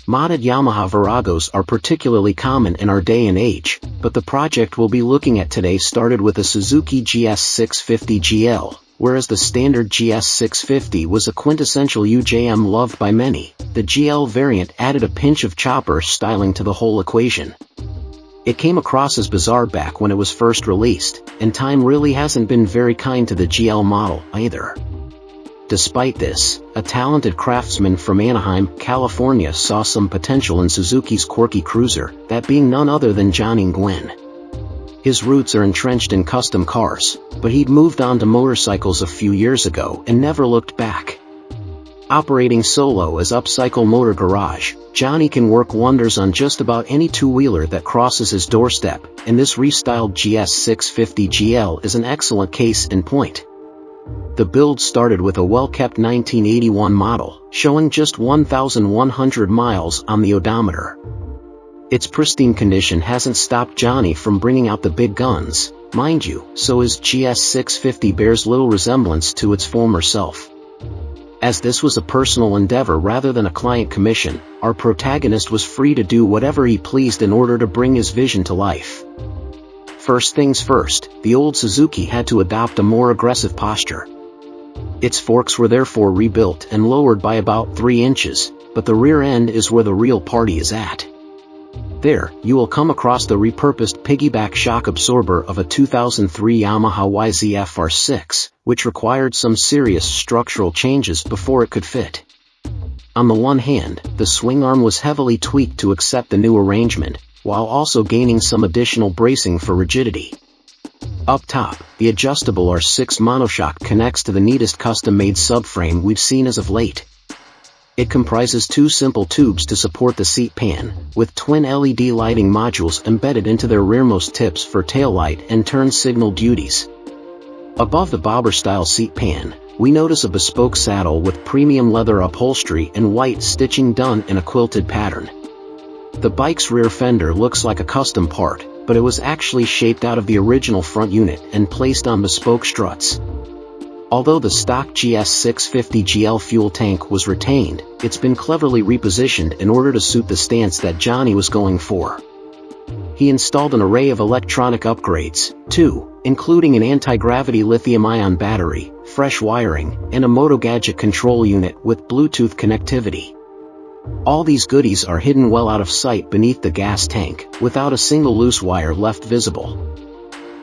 Modded Yamaha Viragos are particularly common in our day and age, but the project we'll be looking at today started with a Suzuki GS650 GL, whereas the standard GS650 was a quintessential UJM loved by many. The GL variant added a pinch of chopper styling to the whole equation. It came across as bizarre back when it was first released, and time really hasn't been very kind to the GL model either. Despite this, a talented craftsman from Anaheim, California saw some potential in Suzuki's quirky cruiser, that being none other than Johnny Nguyen. His roots are entrenched in custom cars, but he'd moved on to motorcycles a few years ago and never looked back. Operating solo as Upcycle Motor Garage, Johnny can work wonders on just about any two-wheeler that crosses his doorstep, and this restyled GS650 GL is an excellent case in point. The build started with a well-kept 1981 model, showing just 1,100 miles on the odometer. Its pristine condition hasn't stopped Johnny from bringing out the big guns, mind you, so his GS650 bears little resemblance to its former self. As this was a personal endeavor rather than a client commission, our protagonist was free to do whatever he pleased in order to bring his vision to life. First things first, the old Suzuki had to adopt a more aggressive posture. Its forks were therefore rebuilt and lowered by about 3 inches, but the rear end is where the real party is at. There, you will come across the repurposed piggyback shock absorber of a 2003 Yamaha YZF-R6, which required some serious structural changes before it could fit. On the one hand, the swing arm was heavily tweaked to accept the new arrangement, while also gaining some additional bracing for rigidity. Up top, the adjustable R6 monoshock connects to the neatest custom-made subframe we've seen as of late. It comprises 2 simple tubes to support the seat pan, with twin LED lighting modules embedded into their rearmost tips for taillight and turn signal duties. Above the bobber-style seat pan, we notice a bespoke saddle with premium leather upholstery and white stitching done in a quilted pattern. The bike's rear fender looks like a custom part, but it was actually shaped out of the original front unit and placed on bespoke struts. Although the stock GS650 GL fuel tank was retained, it's been cleverly repositioned in order to suit the stance that Johnny was going for. He installed an array of electronic upgrades, too, including an anti-gravity lithium-ion battery, fresh wiring, and a Moto Gadget control unit with Bluetooth connectivity. All these goodies are hidden well out of sight beneath the gas tank, without a single loose wire left visible.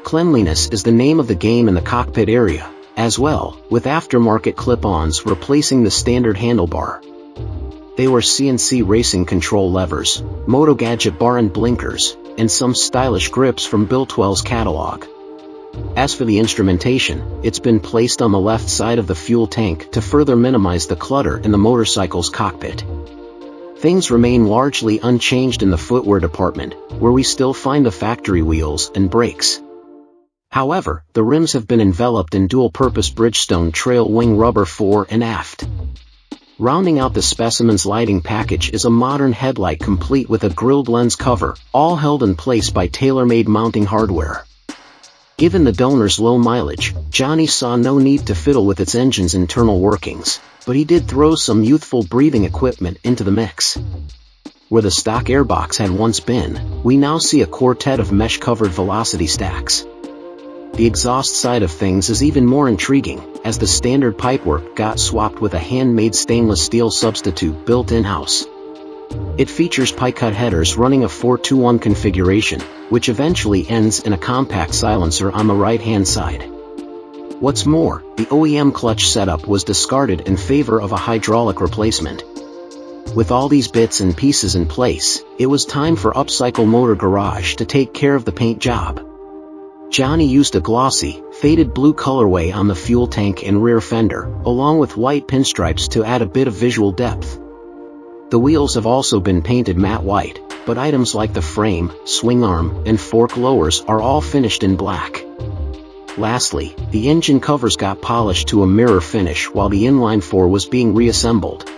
Cleanliness is the name of the game in the cockpit area, as well, with aftermarket clip-ons replacing the standard handlebar. They were CNC racing control levers, Moto Gadget bar and blinkers, and some stylish grips from Biltwell's catalog. As for the instrumentation, it's been placed on the left side of the fuel tank to further minimize the clutter in the motorcycle's cockpit. Things remain largely unchanged in the footwear department, where we still find the factory wheels and brakes. However, the rims have been enveloped in dual-purpose Bridgestone trail wing rubber fore and aft. Rounding out the specimen's lighting package is a modern headlight complete with a grilled lens cover, all held in place by tailor-made mounting hardware. Given the donor's low mileage, Johnny saw no need to fiddle with its engine's internal workings, but he did throw some youthful breathing equipment into the mix. Where the stock airbox had once been, we now see a quartet of mesh-covered velocity stacks. The exhaust side of things is even more intriguing, as the standard pipework got swapped with a handmade stainless steel substitute built in-house. It features pie-cut headers running a 4-to-1 configuration, which eventually ends in a compact silencer on the right-hand side. What's more, the OEM clutch setup was discarded in favor of a hydraulic replacement. With all these bits and pieces in place, it was time for Upcycle Motor Garage to take care of the paint job. Johnny used a glossy, faded blue colorway on the fuel tank and rear fender, along with white pinstripes to add a bit of visual depth. The wheels have also been painted matte white, but items like the frame, swing arm, and fork lowers are all finished in black. Lastly, the engine covers got polished to a mirror finish while the inline 4 was being reassembled,